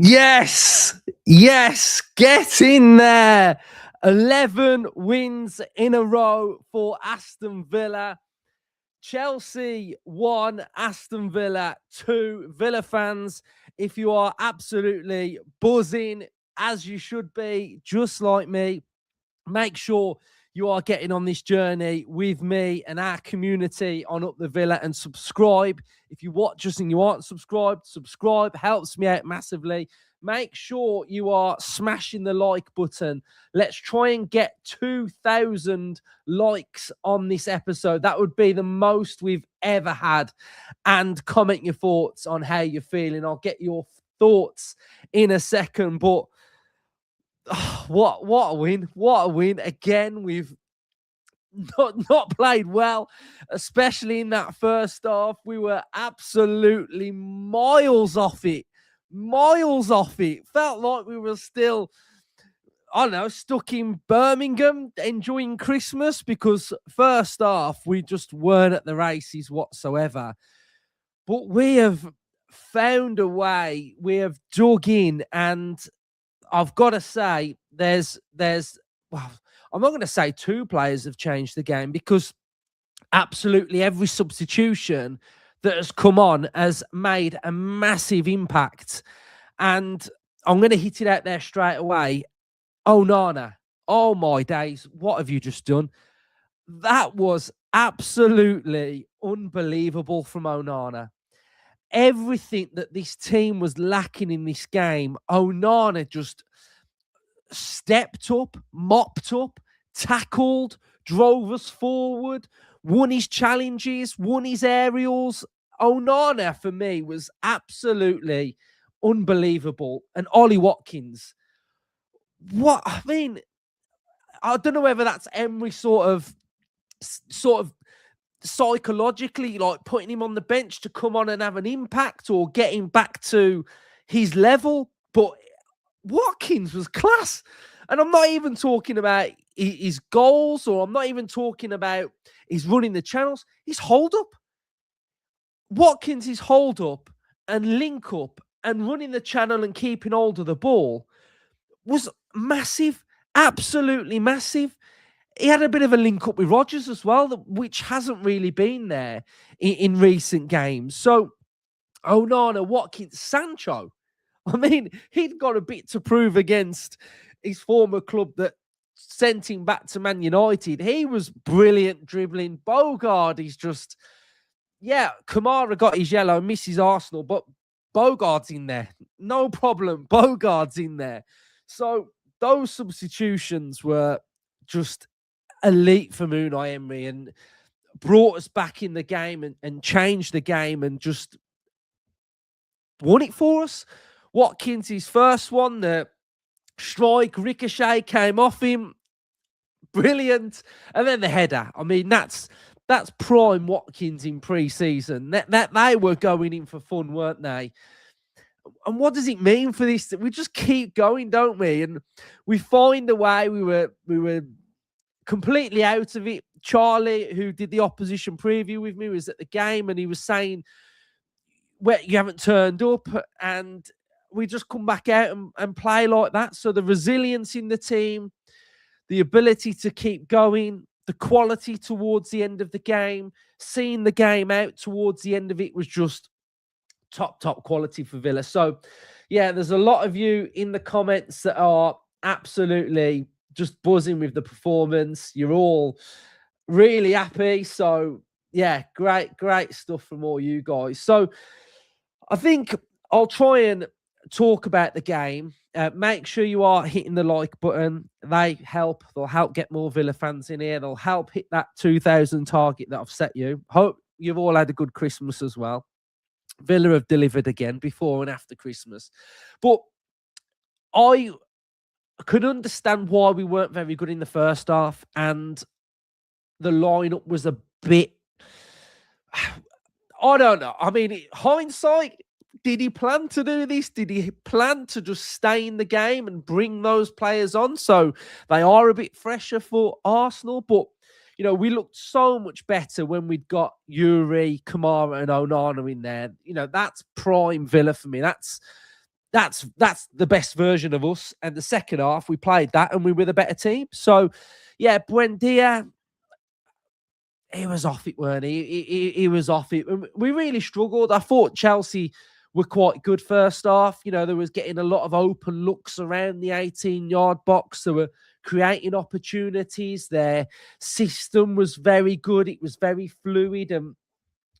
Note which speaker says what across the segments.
Speaker 1: Yes, yes, get in there. 11 wins in a row for Aston Villa. Chelsea 1, Aston Villa 2. Villa fans, if you are absolutely buzzing, as you should be, just like me, make sure you are getting on this journey with me and our community on Up the Villa, and subscribe. If you watch us and you aren't subscribed, subscribe. Helps me out massively. Make sure you are smashing the like button. Let's try and get 2,000 likes on this episode. That would be the most we've ever had. And comment your thoughts on how you're feeling. I'll get your thoughts in a second, but oh, what a win. What a win. Again, we've not played well, especially in that first half. We were absolutely miles off it. Miles off it. Felt like we were still, I don't know, stuck in Birmingham enjoying Christmas, because first half we just weren't at the races whatsoever. But we have found a way. We have dug in, and I've got to say, well, I'm not going to say two players have changed the game, because absolutely every substitution that has come on has made a massive impact. And I'm going to hit it out there straight away. Onana, oh my days, what have you just done? That was absolutely unbelievable from Onana. Everything that this team was lacking in this game, Onana just stepped up, mopped up, tackled, drove us forward, won his challenges, won his aerials. Onana, for me, was absolutely unbelievable. And Ollie Watkins, I don't know whether that's Emery sort of psychologically, like putting him on the bench to come on and have an impact, or getting back to his level. But Watkins was class. And I'm not even talking about his goals, or I'm not even talking about his running the channels. His hold up. Watkins' his hold up and link up and running the channel and keeping hold of the ball was massive. Absolutely massive. He had a bit of a link up with Rodgers as well, which hasn't really been there in recent games. So, Onana, Watkins, Sancho. I mean, he'd got a bit to prove against his former club that sent him back to Man United. He was brilliant dribbling. Bogard, he's just, yeah, Kamara got his yellow, misses Arsenal, but Bogard's in there. No problem. Bogard's in there. So those substitutions were just elite from Unai Emery, and brought us back in the game and changed the game and just won it for us. Watkins, his first one, the strike ricochet came off him. Brilliant. And then the header. I mean, that's prime Watkins in pre-season. That they were going in for fun, weren't they? And what does it mean for this? We just keep going, don't we? And we find a way. We were completely out of it. Charlie, who did the opposition preview with me, was at the game, and he was saying, well, you haven't turned up, and we just come back out and play like that. So the resilience in the team, the ability to keep going, the quality towards the end of the game, seeing the game out towards the end of it was just top quality for Villa. So, yeah, there's a lot of you in the comments that are absolutely just buzzing with the performance. You're all really happy. So, yeah, great stuff from all you guys. So, I think I'll try and talk about the game. Make sure you are hitting the like button. They'll help get more Villa fans in here. They'll help hit that 2,000 target that I've set you. Hope you've all had a good Christmas as well. Villa have delivered again before and after Christmas. But I could understand why we weren't very good in the first half, and the lineup was a bit, I don't know. I mean, hindsight, did he plan to do this? Did he plan to just stay in the game and bring those players on so they are a bit fresher for Arsenal? But, you know, we looked so much better when we'd got Yuri, Kamara and Onana in there. You know, that's prime Villa for me. That's that's the best version of us. And the second half, we played that and we were the better team. So, yeah, Buendia, he was off it, weren't he? He was off it. We really struggled. I thought Chelsea were quite good first half. You know, they was getting a lot of open looks around the 18-yard box. They were creating opportunities. Their system was very good. It was very fluid. And,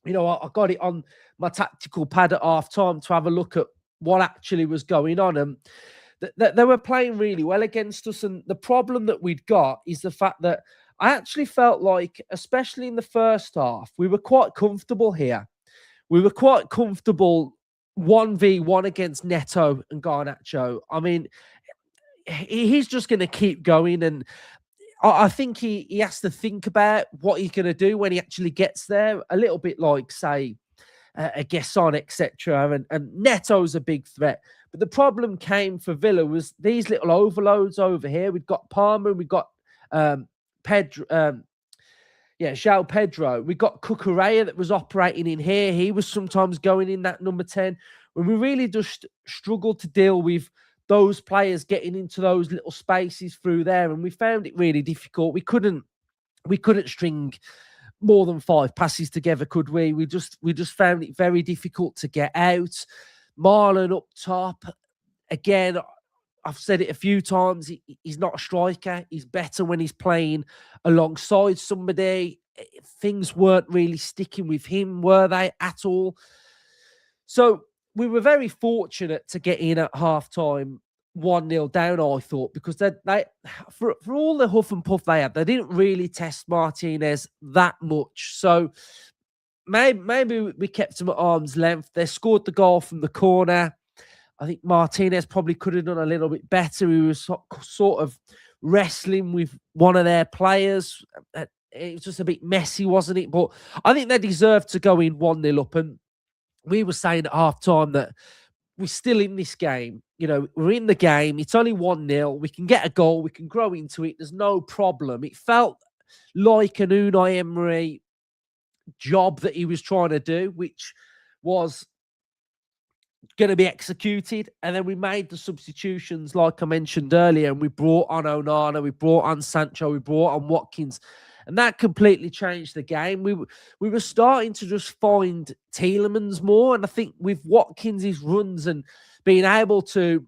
Speaker 1: you know, I got it on my tactical pad at half time to have a look at what actually was going on. And they were playing really well against us. And the problem that we'd got is the fact that I actually felt like, especially in the first half, we were quite comfortable here. We were quite comfortable 1v1 against Neto and Garnacho. I mean, he's just going to keep going. And I think he has to think about what he's going to do when he actually gets there. A little bit like, say, a Gesson, etc. And Neto's a big threat. But the problem came for Villa was these little overloads over here. We've got Palmer, we've got Pedro, João Pedro. We got Cucurella that was operating in here. He was sometimes going in that number 10. When we really just struggled to deal with those players getting into those little spaces through there, and we found it really difficult. We couldn't string more than 5 passes together, could we? We just found it very difficult to get out. Marlon up top, again, I've said it a few times, he's not a striker. He's better when he's playing alongside somebody. Things weren't really sticking with him, were they, at all? So we were very fortunate to get in at half-time 1-0 down, I thought, because they for all the huff and puff they had, they didn't really test Martinez that much. So maybe we kept him at arm's length. They scored the goal from the corner. I think Martinez probably could have done a little bit better. He was sort of wrestling with one of their players. It was just a bit messy, wasn't it? But I think they deserved to go in 1-0 up. And we were saying at half-time that we're still in this game. You know, we're in the game. It's only 1-0. We can get a goal. We can grow into it. There's no problem. It felt like an Unai Emery job that he was trying to do, which was going to be executed. And then we made the substitutions, like I mentioned earlier, and we brought on Onana, we brought on Sancho, we brought on Watkins, and that completely changed the game. We were starting to just find Tielemans more, and I think with Watkins' runs and being able to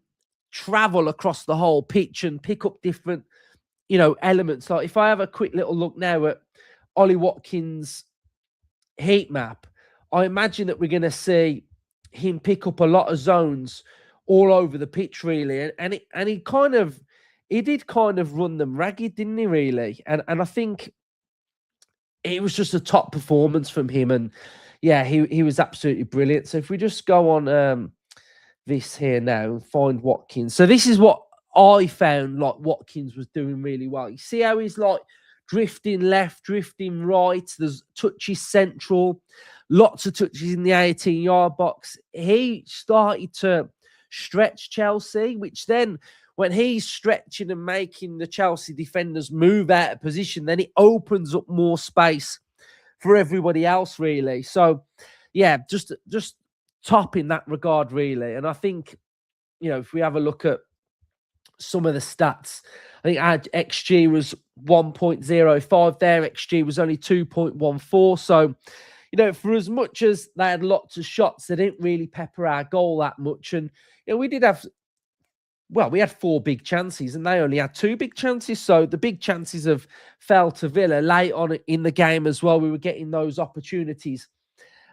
Speaker 1: travel across the whole pitch and pick up different, you know, elements. Like if I have a quick little look now at Ollie Watkins' heat map, I imagine that we're going to see him pick up a lot of zones all over the pitch, really. And he did kind of run them ragged, didn't he, really? And I think it was just a top performance from him. And yeah, he was absolutely brilliant. So if we just go on this here now and find Watkins. So this is what I found like Watkins was doing really well. You see how he's like drifting left, drifting right. There's touches central, lots of touches in the 18-yard box. He started to stretch Chelsea, which then when he's stretching and making the Chelsea defenders move out of position, then it opens up more space for everybody else, really. So, yeah, just top in that regard, really. And I think, you know, if we have a look at some of the stats, I think our XG was 1.05 there. XG was only 2.14. So, you know, for as much as they had lots of shots, they didn't really pepper our goal that much. And, you know, we did have, well, we had 4 big chances and they only had 2 big chances. So the big chances have fell to Villa late on in the game as well. We were getting those opportunities.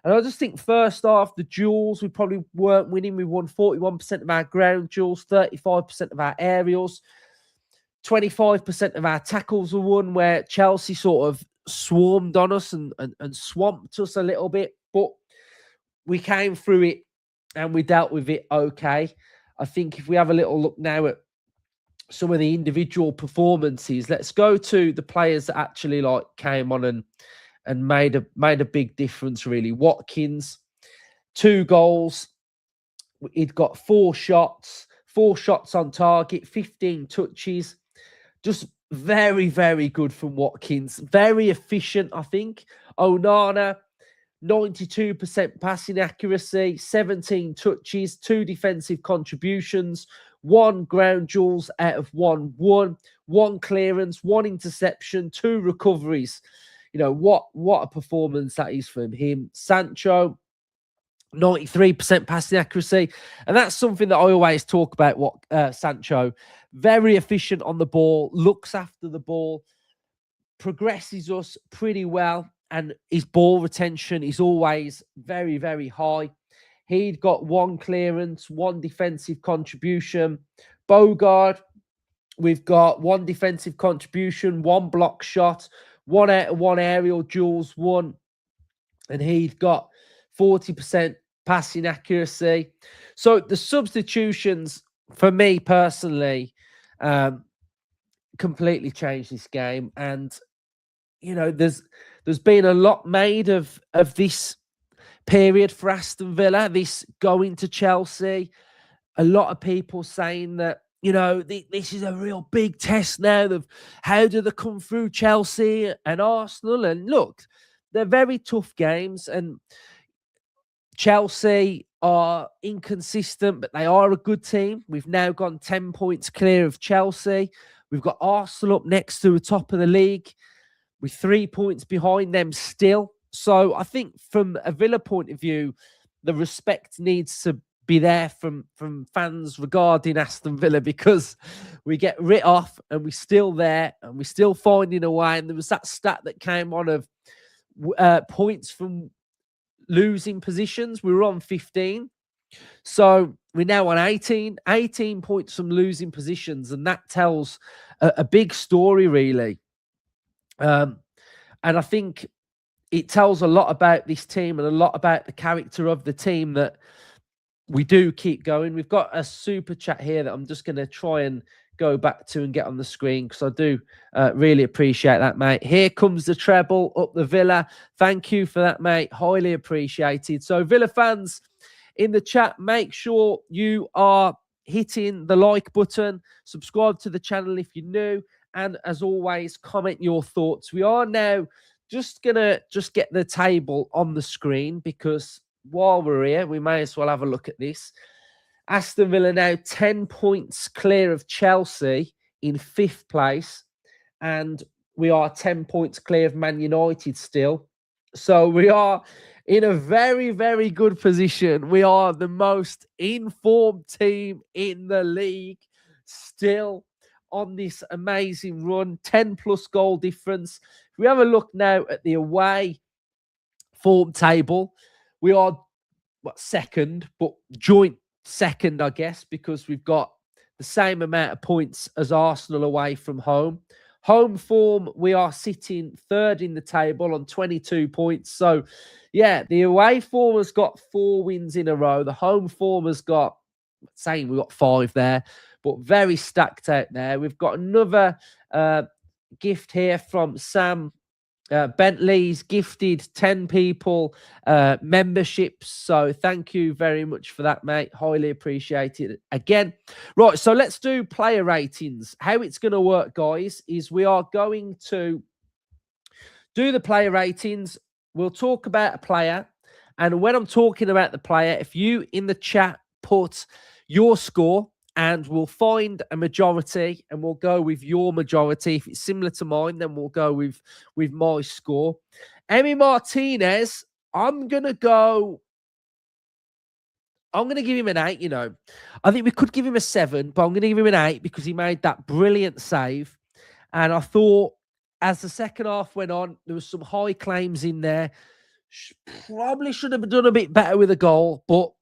Speaker 1: And I just think first half, the duels, we probably weren't winning. We won 41% of our ground duels, 35% of our aerials, 25% of our tackles were won, where Chelsea sort of swarmed on us and swamped us a little bit. But we came through it and we dealt with it okay. I think if we have a little look now at some of the individual performances, let's go to the players that actually like came on and made a big difference, really. Watkins, 2 goals. He'd got 4 shots on target, 15 touches. Just very, very good from Watkins. Very efficient, I think. Onana, 92% passing accuracy, 17 touches, 2 defensive contributions, 1 ground duels out of 1 clearance, 1 interception, 2 recoveries. You know, what a performance that is from him. Sancho, 93% passing accuracy. And that's something that I always talk about, Sancho. Very efficient on the ball, looks after the ball, progresses us pretty well. And his ball retention is always very, very high. He'd got 1 clearance, 1 defensive contribution. Bogard, we've got 1 defensive contribution, 1 block shot, 1 out of 1 aerial duels, 1. And he'd got 40% passing accuracy. So the substitutions, for me personally, completely changed this game. And, you know, there's been a lot made of this period for Aston Villa, this going to Chelsea. A lot of people saying that, you know, this is a real big test now of how do they come through Chelsea and Arsenal. And look, they're very tough games, and Chelsea are inconsistent, but they are a good team. We've now gone 10 points clear of Chelsea. We've got Arsenal up next to the top of the league with 3 points behind them still. So I think from a Villa point of view, the respect needs to be there from fans regarding Aston Villa, because we get writ off and we're still there and we're still finding a way. And there was that stat that came on of points from losing positions. We were on 15. So we're now on 18 points from losing positions. And that tells a big story, really. And I think it tells a lot about this team and a lot about the character of the team that we do keep going. We've got a super chat here that I'm just going to try and go back to and get on the screen, because I do really appreciate that, mate. Here comes the treble up the Villa. Thank you for that, mate. Highly appreciated. So Villa fans in the chat, make sure you are hitting the like button, subscribe to the channel if you're new, and as always, comment your thoughts. We are now just gonna get the table on the screen, because while we're here, we may as well have a look at this. Aston Villa now 10 points clear of Chelsea in 5th place, and we are 10 points clear of Man United still. So we are in a very, very good position. We are the most informed team in the league still on this amazing run, 10 plus goal difference. If we have a look now at the away form table, we are second, but joint second, I guess, because we've got the same amount of points as Arsenal away from home. Home form, we are sitting 3rd in the table on 22 points. So, yeah, the away form has got 4 wins in a row. The home form has got, saying we've got 5 there, but very stacked out there. We've got another gift here from Sam Bentley's gifted 10 people memberships. So thank you very much for that, mate. Highly appreciated again. Right, so let's do player ratings. How it's going to work, guys, is we are going to do the player ratings. We'll talk about a player. And when I'm talking about the player, if you in the chat put your score, and we'll find a majority and we'll go with your majority. If it's similar to mine, then we'll go with my score. Emi Martinez, I'm going to give him an 8, you know. I think we could give him a 7, but I'm going to give him an 8 because he made that brilliant save. And I thought as the second half went on, there was some high claims in there. Probably should have done a bit better with a goal, but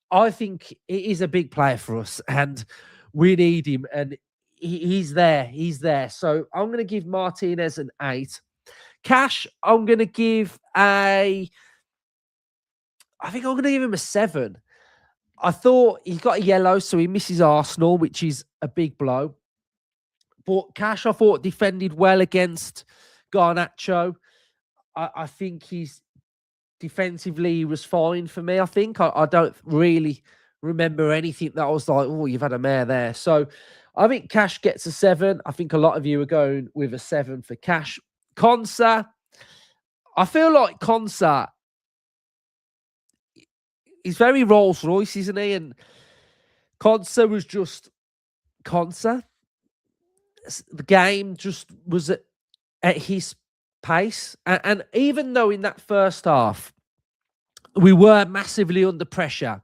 Speaker 1: I think it is a big player for us and we need him, and he's there. He's there. So I'm going to give Martinez an 8. Cash, I'm going to give I'm going to give him a 7. I thought he got a yellow, so he misses Arsenal, which is a big blow. But Cash, I thought, defended well against Garnacho. I think he's defensively, he was fine for me, I think. I don't really remember anything that I was like, oh, you've had a mare there. So I think Cash gets a 7. I think a lot of you are going with a 7 for Cash. Konsa, I feel like Konsa he's very Rolls Royce, isn't he? And Konsa was just Konsa. The game just was at his pace. And even though in that first half, we were massively under pressure,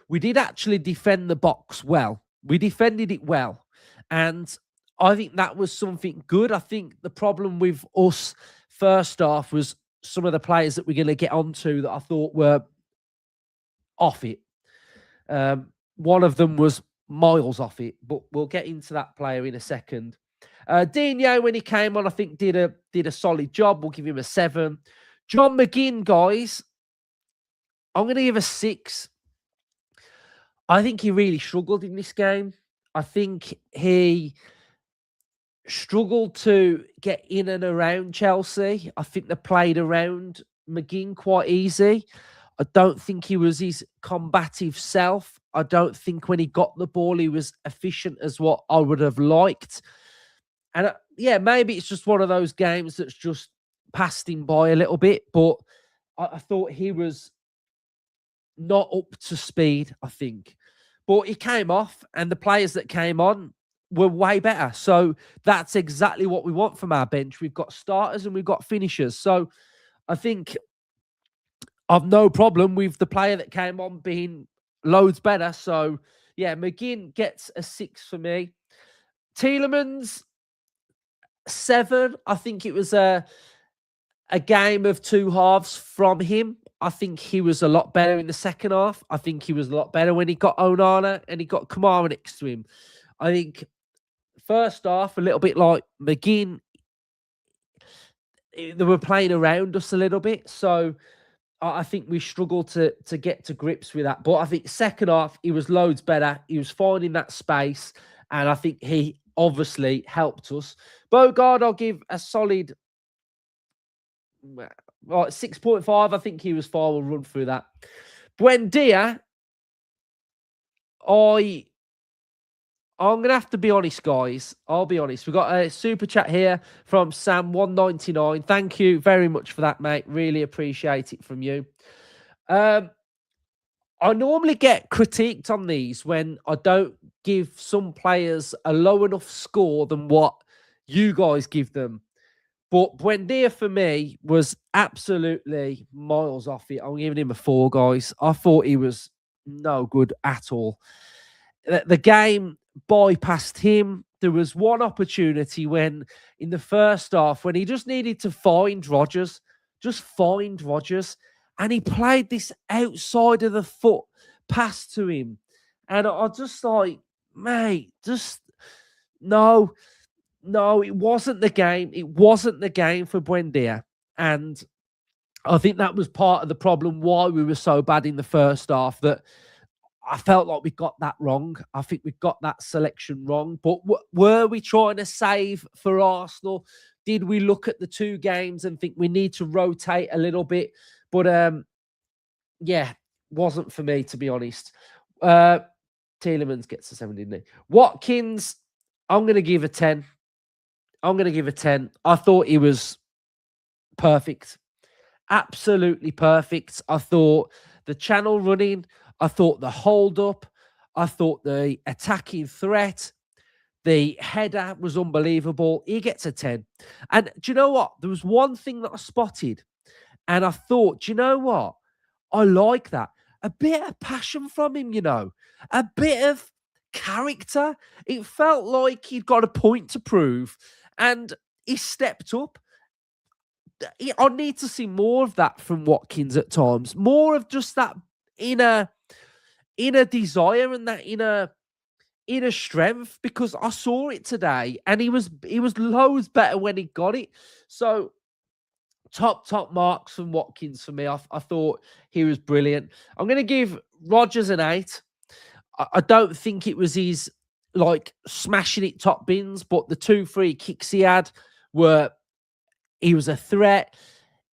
Speaker 1: we did actually defend the box well. We defended it well. And I think that was something good. I think the problem with us first half was some of the players that we're going to get onto that I thought were off it. One of them was miles off it, but we'll get into that player in a second. Dino, when he came on, I think did a solid job. We'll give him a 7. John McGinn, guys, I'm going to give a 6. I think he really struggled in this game. I think he struggled to get in and around Chelsea. I think they played around McGinn quite easy. I don't think he was his combative self. I don't think when he got the ball, he was efficient as what I would have liked. And yeah, maybe it's just one of those games that's just passed him by a little bit. But I thought he was not up to speed, I think. But he came off, and the players that came on were way better. So that's exactly what we want from our bench. We've got starters and we've got finishers. So I think I've no problem with the player that came on being loads better. So yeah, McGinn gets a 6 for me. Tielemans, 7. I think it was a game of two halves from him. I think he was a lot better in the second half. I think he was a lot better when he got Onana and he got Kamara next to him. I think first half, a little bit like McGinn, they were playing around us a little bit. So I think we struggled to get to grips with that. But I think second half, he was loads better. He was finding that space. And I think he obviously helped us. Bogard, I'll give a solid 6.5. I think he was fine. We'll run through that. Buendia, I'm going to have to be honest, guys. I'll be honest. We've got a super chat here from Sam199. Thank you very much for that, mate. Really appreciate it from you. I normally get critiqued on these when I don't give some players a low enough score than what you guys give them. But Buendia, for me, was absolutely miles off it. I'm giving him a 4, guys. I thought he was no good at all. The game bypassed him. There was one opportunity when, in the first half, when he just needed to find Rodgers, and he played this outside of the foot pass to him. And I just like, mate, just no, it wasn't the game. It wasn't the game for Buendia. And I think that was part of the problem why we were so bad in the first half, that I felt like we got that wrong. I think we got that selection wrong. But were we trying to save for Arsenal? Did we look at the 2 games and think we need to rotate a little bit? But yeah, wasn't for me, to be honest. Tielemans gets a 7, didn't he? Watkins, I'm going to give a 10. I thought he was perfect. Absolutely perfect. I thought the channel running, I thought the hold up, I thought the attacking threat, the header was unbelievable. He gets a 10. And do you know what? There was one thing that I spotted, and I thought, do you know what? I like that. A bit of passion from him, you know, a bit of character. It felt like he'd got a point to prove, and he stepped up. I need to see more of that from Watkins at times. More of just that inner desire and that inner strength, because I saw it today and he was loads better when he got it. So top marks from Watkins for me. I thought he was brilliant. I'm going to give Rodgers an 8. I don't think it was his like smashing it top bins, but the 2 free kicks he had he was a threat.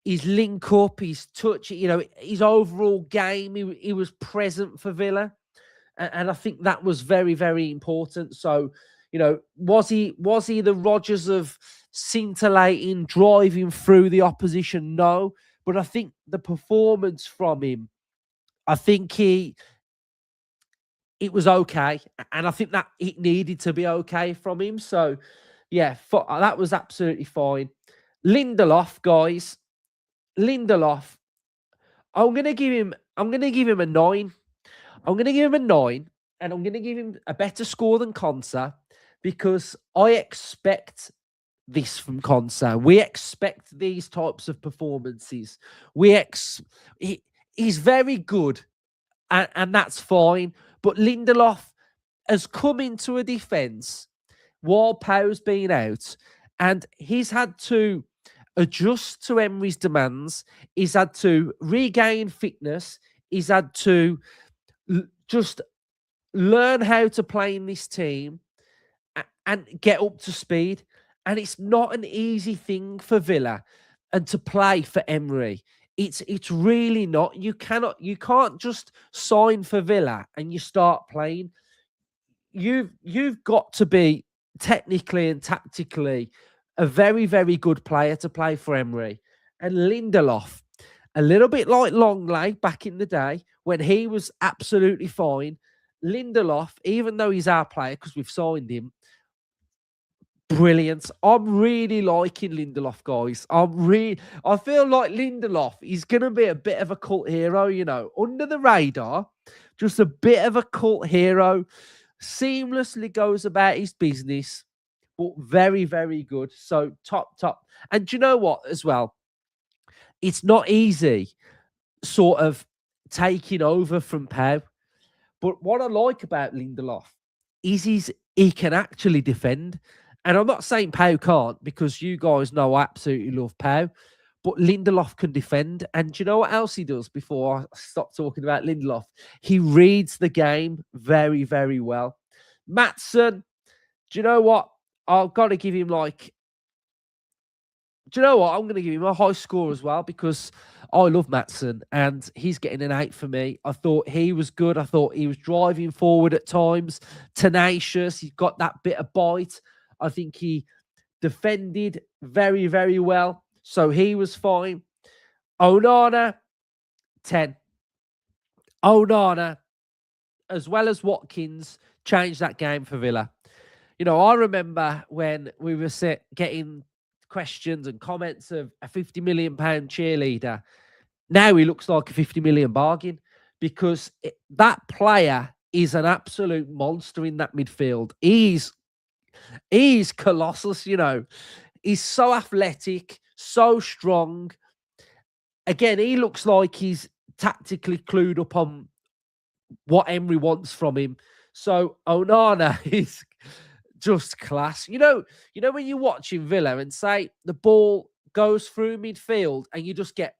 Speaker 1: His link up, his touch, you know, his overall game, he was present for Villa. And I think that was very, very important. So, you know, was he the Rodgers of scintillating, driving through the opposition? No. But I think the performance from him, I think it was okay, and I think that it needed to be okay from him. So, yeah, that was absolutely fine. Lindelof, guys, Lindelof. I'm gonna give him a 9. I'm gonna give him a 9, and I'm gonna give him a better score than Konsa because I expect this from Konsa. We expect these types of performances. He's very good, and that's fine. But Lindelof has come into a defence while Pau's been out, and he's had to adjust to Emery's demands. He's had to regain fitness. He's had to just learn how to play in this team and get up to speed. And it's not an easy thing for Villa and to play for Emery. It's really not. You can't just sign for Villa and you start playing. You've got to be technically and tactically a very, very good player to play for Emery. And Lindelof, a little bit like Longley back in the day when he was absolutely fine. Lindelof, even though he's our player because we've signed him, brilliant. I'm really liking Lindelof, guys. I feel like Lindelof is gonna be a bit of a cult hero, under the radar, just a bit of a cult hero. Seamlessly goes about his business, but very, very good. So top. And do you know what as well? It's not easy sort of taking over from Pau. But what I like about Lindelof is he can actually defend. And I'm not saying Pau can't because you guys know I absolutely love Pau. But Lindelof can defend. And do you know what else he does before I stop talking about Lindelof? He reads the game very, very well. Maatsen, do you know what? I've got to give him do you know what? I'm going to give him a high score as well because I love Maatsen and he's getting an 8 for me. I thought he was good. I thought he was driving forward at times, tenacious. He's got that bit of bite. I think he defended very, very well. So he was fine. Onana, 10. Onana, as well as Watkins, changed that game for Villa. I remember when we were getting questions and comments of a £50 million cheerleader. Now he looks like a 50 million bargain because that player is an absolute monster in that midfield. He's colossal, He's so athletic, so strong. Again, he looks like he's tactically clued up on what Emery wants from him. So Onana is just class. When you're watching Villa and say the ball goes through midfield and you just get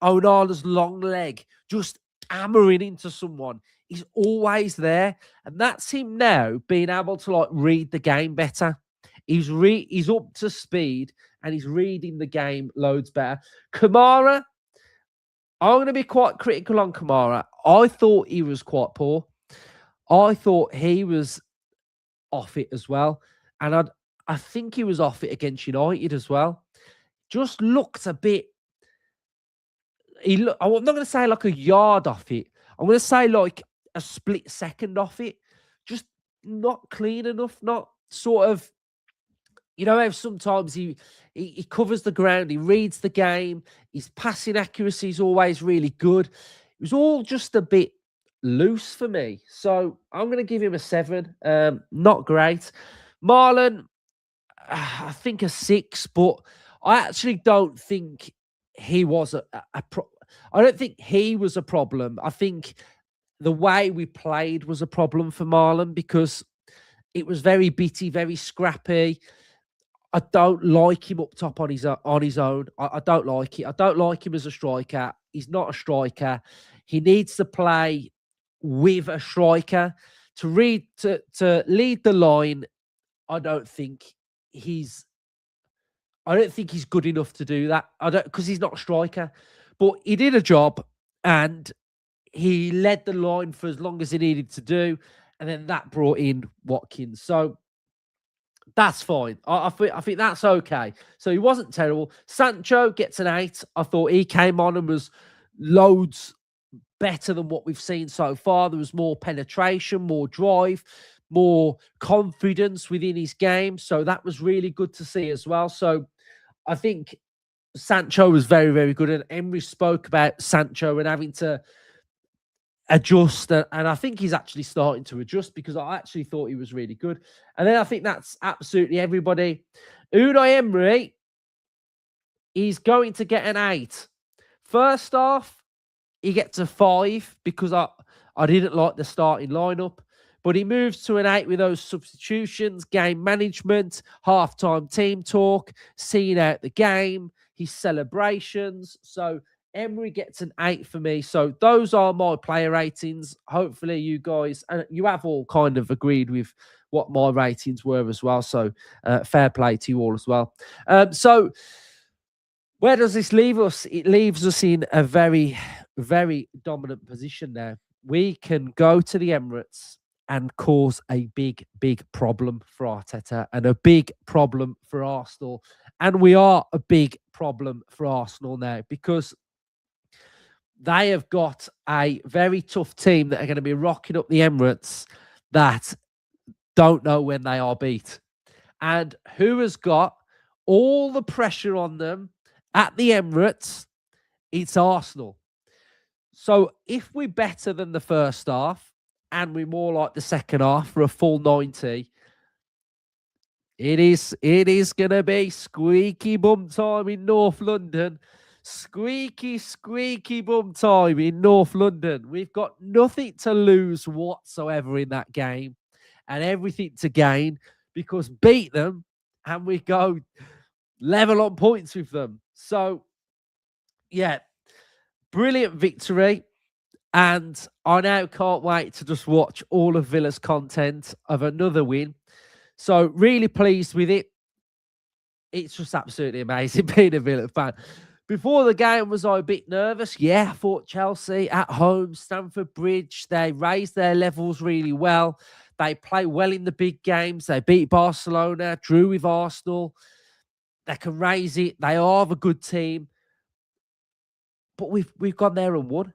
Speaker 1: Onana's long leg just hammering into someone. He's always there. And that's him now being able to read the game better. He's up to speed and he's reading the game loads better. Kamara, I'm going to be quite critical on Kamara. I thought he was quite poor. I thought he was off it as well. And I think he was off it against United as well. Just looked a bit... I'm not going to say like a yard off it. I'm going to say like a split second off it. Just not clean enough, not sort of... how sometimes he covers the ground, he reads the game, his passing accuracy is always really good. It was all just a bit loose for me. So I'm going to give him a 7. Not great. Marlon, I think a 6, but I actually don't think he was I don't think he was a problem. I think the way we played was a problem for Marlon because it was very bitty, very scrappy. I don't like him up top on his own. I don't like it. I don't like him as a striker. He's not a striker. He needs to play with a striker to lead the line. I don't think he's good enough to do that. Because he's not a striker. But he did a job and he led the line for as long as he needed to do, and then that brought in Watkins. So that's fine. I think that's okay. So he wasn't terrible. Sancho gets an 8. I thought he came on and was loads better than what we've seen so far. There was more penetration, more drive, more confidence within his game. So that was really good to see as well. So I think Sancho was very, very good. And Emery spoke about Sancho and having to adjust. And I think he's actually starting to adjust, because I actually thought he was really good. And then I think that's absolutely everybody. Unai Emery, he's going to get an 8. First half, he gets a 5 because I didn't like the starting lineup. But he moves to an 8 with those substitutions, game management, halftime team talk, seeing out the game, his celebrations. So Emery gets an 8 for me. So those are my player ratings. Hopefully you guys, and you have all kind of agreed with what my ratings were as well. So fair play to you all as well. So where does this leave us? It leaves us in a very, very dominant position now. We can go to the Emirates and cause a big, big problem for Arteta and a big problem for Arsenal. And we are a big problem for Arsenal now, because they have got a very tough team that are going to be rocking up the Emirates that don't know when they are beat. And who has got all the pressure on them at the Emirates? It's Arsenal. So if we're better than the first half and we're more like the second half for a full 90, it is going to be squeaky bum time in North London. Squeaky, squeaky bum time in North London. We've got nothing to lose whatsoever in that game and everything to gain, because beat them and we go level on points with them. So, yeah, brilliant victory. And I now can't wait to just watch all of Villa's content of another win. So really pleased with it. It's just absolutely amazing being a Villa fan. Before the game, was I a bit nervous? Yeah, I thought Chelsea at home, Stamford Bridge, they raised their levels really well. They play well in the big games. They beat Barcelona, drew with Arsenal. They can raise it. They are a good team. But we've gone there and won.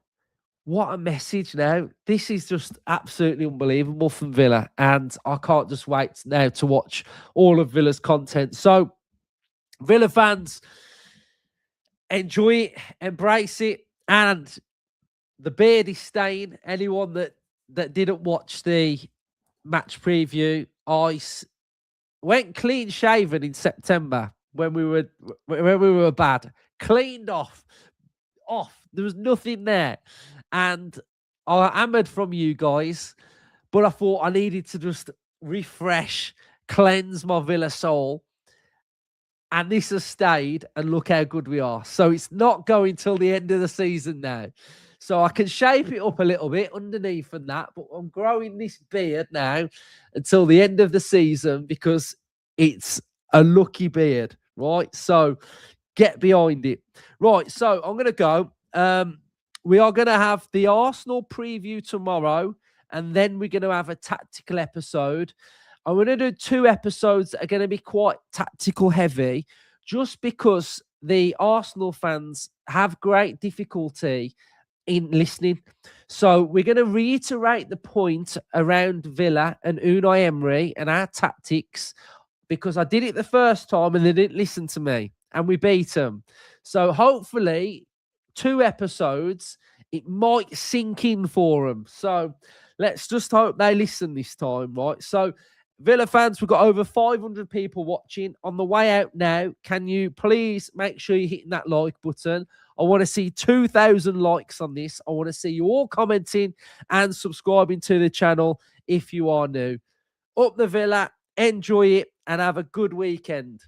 Speaker 1: What a message now. This is just absolutely unbelievable from Villa. And I can't just wait now to watch all of Villa's content. So, Villa fans, enjoy it, embrace it. And the beard is staying. Anyone that didn't watch the match preview, I went clean shaven in September when we were bad. Cleaned off. There was nothing there. And I hammered from you guys, but I thought I needed to just refresh, cleanse my Villa soul. And this has stayed, and look how good we are. So it's not going till the end of the season now. So I can shape it up a little bit underneath and that, but I'm growing this beard now until the end of the season, because it's a lucky beard, right? So get behind it. Right, so I'm going to go. We are going to have the Arsenal preview tomorrow, and then we're going to have a tactical episode. I'm going to do 2 episodes that are going to be quite tactical heavy, just because the Arsenal fans have great difficulty in listening. So we're going to reiterate the point around Villa and Unai Emery and our tactics, because I did it the first time and they didn't listen to me and we beat them. So hopefully 2 episodes, it might sink in for them. So let's just hope they listen this time, right? So Villa fans, we've got over 500 people watching. On the way out now, can you please make sure you're hitting that like button? I want to see 2,000 likes on this. I want to see you all commenting and subscribing to the channel if you are new. Up the Villa, enjoy it, and have a good weekend.